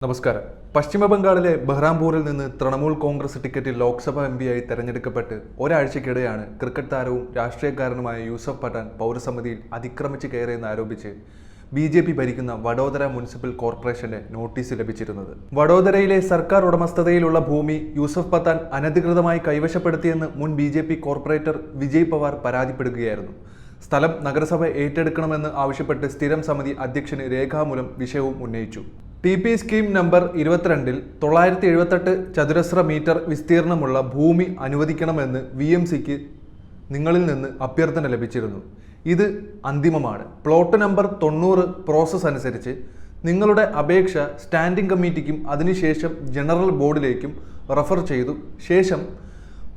നമസ്കാരം. പശ്ചിമ ബംഗാളിലെ ബഹ്റാംപൂരിൽ നിന്ന് തൃണമൂൽ കോൺഗ്രസ് ടിക്കറ്റിൽ ലോക്സഭാ എംപിയായി തെരഞ്ഞെടുക്കപ്പെട്ട് ഒരാഴ്ചക്കിടെയാണ് ക്രിക്കറ്റ് താരവും രാഷ്ട്രീയക്കാരനുമായ യൂസഫ് പഠാൻ പൗരസമിതിയിൽ അതിക്രമിച്ച് കയറിയെന്ന് ആരോപിച്ച് BJP ഭരിക്കുന്ന വഡോദര മുനിസിപ്പൽ കോർപ്പറേഷന്റെ നോട്ടീസ് ലഭിച്ചിരുന്നത്. വഡോദരയിലെ സർക്കാർ ഉടമസ്ഥതയിലുള്ള ഭൂമി യൂസഫ് പഠാൻ അനധികൃതമായി കൈവശപ്പെടുത്തിയെന്ന് മുൻ BJP കോർപ്പറേറ്റർ വിജയ് പവാർ പരാതിപ്പെടുകയായിരുന്നു. സ്ഥലം നഗരസഭ ഏറ്റെടുക്കണമെന്ന് ആവശ്യപ്പെട്ട് സ്ഥിരം സമിതി അധ്യക്ഷന് രേഖാമൂലം വിഷയവും ഉന്നയിച്ചു. TP സ്കീം നമ്പർ 22-ൽ 978 ചതുരശ്ര മീറ്റർ വിസ്തീർണമുള്ള ഭൂമി അനുവദിക്കണമെന്ന് VMCക്ക് നിങ്ങളിൽ നിന്ന് അഭ്യർത്ഥന ലഭിച്ചിരുന്നു. ഇത് അന്തിമമാണ്. പ്ലോട്ട് നമ്പർ 90 പ്രോസസ് അനുസരിച്ച് നിങ്ങളുടെ അപേക്ഷ സ്റ്റാൻഡിംഗ് കമ്മിറ്റിക്കും അതിനുശേഷം ജനറൽ ബോർഡിലേക്കും റഫർ ചെയ്തു ശേഷം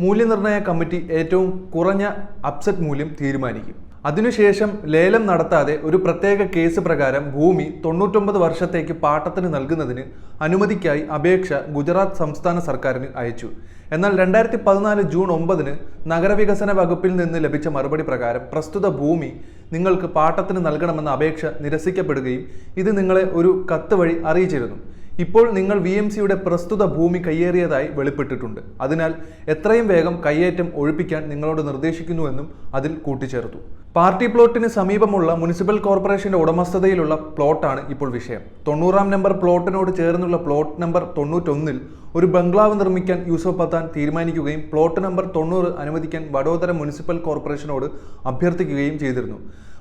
മൂല്യനിർണ്ണയ കമ്മിറ്റി ഏറ്റവും കുറഞ്ഞ അപ്സെറ്റ് മൂല്യം തീരുമാനിക്കും. അതിനുശേഷം ലേലം നടത്താതെ ഒരു പ്രത്യേക കേസ് പ്രകാരം ഭൂമി 99 വർഷത്തേക്ക് പാട്ടത്തിന് നൽകുന്നതിന് അനുമതിക്കായി അപേക്ഷ ഗുജറാത്ത് സംസ്ഥാന സർക്കാരിന് അയച്ചു. എന്നാൽ 2014 ജൂൺ 9-ന് നഗരവികസന വകുപ്പിൽ നിന്ന് ലഭിച്ച മറുപടി പ്രകാരം പ്രസ്തുത ഭൂമി നിങ്ങൾക്ക് പാട്ടത്തിന് നൽകണമെന്ന അപേക്ഷ നിരസിക്കപ്പെടുകയും ഇത് നിങ്ങളെ ഒരു കത്ത് വഴി അറിയിച്ചിരുന്നു. ഇപ്പോൾ നിങ്ങൾ VMCയുടെ പ്രസ്തുത ഭൂമി കയ്യേറിയതായി വെളിപ്പെട്ടിട്ടുണ്ട്. അതിനാൽ എത്രയും വേഗം കയ്യേറ്റം ഒഴിപ്പിക്കാൻ നിങ്ങളോട് നിർദ്ദേശിക്കുന്നുവെന്നും അതിൽ കൂട്ടിച്ചേർത്തു. പാർട്ടി പ്ലോട്ടിന് സമീപമുള്ള മുനിസിപ്പൽ കോർപ്പറേഷന്റെ ഉടമസ്ഥതയിലുള്ള പ്ലോട്ടാണ് ഇപ്പോൾ വിഷയം. 90-ാം നമ്പർ പ്ലോട്ടിനോട് ചേർന്നുള്ള പ്ലോട്ട് നമ്പർ 91-ൽ ഒരു ബംഗ്ലാവ് നിർമ്മിക്കാൻ യൂസഫ് പഠാൻ തീരുമാനിക്കുകയും പ്ലോട്ട് നമ്പർ 90 അനുവദിക്കാൻ വഡോദര മുനിസിപ്പൽ കോർപ്പറേഷനോട് അഭ്യർത്ഥിക്കുകയും ചെയ്തിരുന്നു.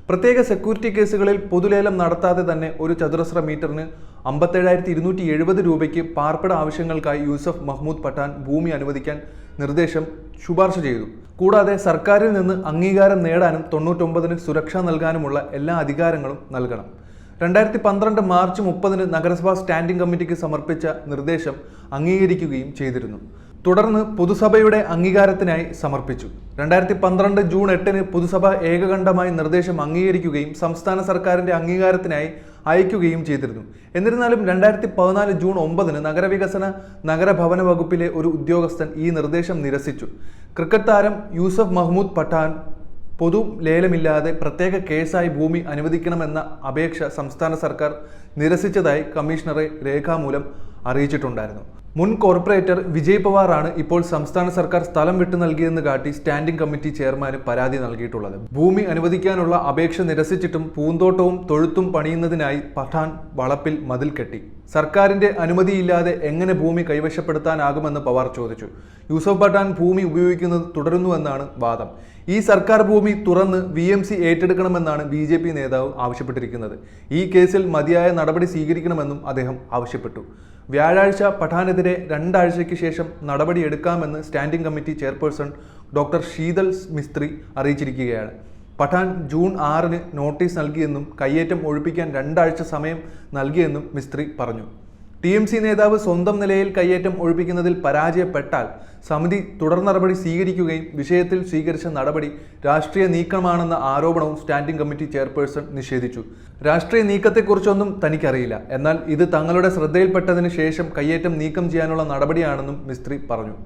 പ്രത്യേക സെക്യൂരിറ്റി കേസുകളിൽ പൊതുലേലം നടത്താതെ തന്നെ ഒരു ചതുരശ്ര മീറ്ററിന് 57,270 രൂപയ്ക്ക് പാർപ്പിട ആവശ്യങ്ങൾക്കായി യൂസഫ് മഹ്മൂദ് പഠാൻ ഭൂമി അനുവദിക്കാൻ നിർദ്ദേശം ശുപാർശ ചെയ്തു. കൂടാതെ സർക്കാരിൽ നിന്ന് അംഗീകാരം നേടാനും 99-ന് സുരക്ഷ നൽകാനുമുള്ള എല്ലാ അധികാരങ്ങളും നൽകണം. 2012 മാർച്ച് 30-ന് നഗരസഭാ സ്റ്റാൻഡിംഗ് കമ്മിറ്റിക്ക് സമർപ്പിച്ച നിർദ്ദേശം അംഗീകരിക്കുകയും ചെയ്തിരുന്നു. തുടർന്ന് പൊതുസഭയുടെ അംഗീകാരത്തിനായി സമർപ്പിച്ചു. 2012 ജൂൺ 8-ന് പൊതുസഭ ഏകകണ്ഠമായി നിർദ്ദേശം അംഗീകരിക്കുകയും സംസ്ഥാന സർക്കാരിന്റെ അംഗീകാരത്തിനായി അയക്കുകയും ചെയ്തിരുന്നു. എന്നിരുന്നാലും 2014 ജൂൺ 9-ന് നഗരവികസന നഗരഭവന വകുപ്പിലെ ഒരു ഉദ്യോഗസ്ഥൻ ഈ നിർദ്ദേശം നിരസിച്ചു. ക്രിക്കറ്റ് താരം യൂസഫ് മഹ്മൂദ് പഠാൻ പൊതു ലേലമില്ലാതെ പ്രത്യേക കേസായി ഭൂമി അനുവദിക്കണമെന്ന അപേക്ഷ സംസ്ഥാന സർക്കാർ നിരസിച്ചതായി കമ്മീഷണറെ രേഖാമൂലം അറിയിച്ചിട്ടുണ്ടായിരുന്നു. മുൻ കോർപ്പറേറ്റർ വിജയ് പവാറാണ് ഇപ്പോൾ സംസ്ഥാന സർക്കാർ സ്ഥലം വിട്ടു നൽകിയെന്ന് കാട്ടി സ്റ്റാൻഡിംഗ് കമ്മിറ്റി ചെയർമാന് പരാതി നൽകിയിട്ടുള്ളത്. ഭൂമി അനുവദിക്കാനുള്ള അപേക്ഷ നിരസിച്ചിട്ടും പൂന്തോട്ടവും തൊഴുത്തും പണിയുന്നതിനായി പഠാൻ വളപ്പിൽ മതിൽ കെട്ടി. സർക്കാരിന്റെ അനുമതിയില്ലാതെ എങ്ങനെ ഭൂമി കൈവശപ്പെടുത്താനാകുമെന്ന് പവാർ ചോദിച്ചു. യൂസഫ് പഠാൻ ഭൂമി ഉപയോഗിക്കുന്നത് തുടരുന്നുവെന്നാണ് വാദം. ഈ സർക്കാർ ഭൂമി തുറന്ന് VMC ഏറ്റെടുക്കണമെന്നാണ് BJP നേതാവ് ആവശ്യപ്പെട്ടിരിക്കുന്നത്. ഈ കേസിൽ മതിയായ നടപടി സ്വീകരിക്കണമെന്നും അദ്ദേഹം ആവശ്യപ്പെട്ടു. വ്യാഴാഴ്ച പഠാനെതിരെ 2 ആഴ്ചയ്ക്ക് ശേഷം നടപടിയെടുക്കാമെന്ന് standing committee chairperson doctor Sheetal Mistry അറിയിച്ചിരിക്കുകയാണ്. പഠാൻ ജൂൺ 6-ന് നോട്ടീസ് നൽകിയെന്നും കയ്യേറ്റം ഒഴിപ്പിക്കാൻ 2 ആഴ്ച സമയം നൽകിയെന്നും മിസ്ത്രി പറഞ്ഞു. TMC നേതാവ് സ്വന്തം നിലയിൽ കയ്യേറ്റം ഒഴിപ്പിക്കുന്നതിൽ പരാജയപ്പെട്ടാൽ സമിതി തുടർ നടപടി സ്വീകരിക്കുകയും വിഷയത്തിൽ സ്വീകരിച്ച നടപടി രാഷ്ട്രീയ നീക്കമാണെന്ന ആരോപണവും സ്റ്റാൻഡിംഗ് കമ്മിറ്റി ചെയർപേഴ്സൺ നിഷേധിച്ചു. രാഷ്ട്രീയ നീക്കത്തെക്കുറിച്ചൊന്നും തനിക്കറിയില്ല, എന്നാൽ ഇത് തങ്ങളുടെ ശ്രദ്ധയിൽപ്പെട്ടതിന് ശേഷം കയ്യേറ്റം നീക്കം ചെയ്യാനുള്ള നടപടിയാണെന്നും മിസ്ത്രി പറഞ്ഞു.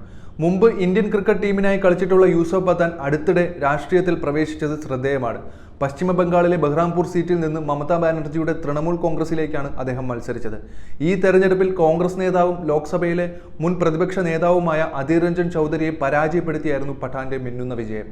മുമ്പ് ഇന്ത്യൻ ക്രിക്കറ്റ് ടീമിനായി കളിച്ചിട്ടുള്ള യൂസഫ് പഠാൻ അടുത്തിടെ രാഷ്ട്രീയത്തിൽ പ്രവേശിച്ചത് ശ്രദ്ധേയമാണ്. പശ്ചിമ ബംഗാളിലെ ബഹ്റാംപൂർ സീറ്റിൽ നിന്ന് മമതാ ബാനർജിയുടെ തൃണമൂൽ കോൺഗ്രസിലേക്കാണ് അദ്ദേഹം മത്സരിച്ചത്. ഈ തെരഞ്ഞെടുപ്പിൽ കോൺഗ്രസ് നേതാവും ലോക്സഭയിലെ മുൻ പ്രതിപക്ഷ നേതാവുമായ അധീർ രഞ്ജൻ ചൗധരിയെ പരാജയപ്പെടുത്തിയായിരുന്നു പഠാന്റെ മിന്നുന്ന വിജയം.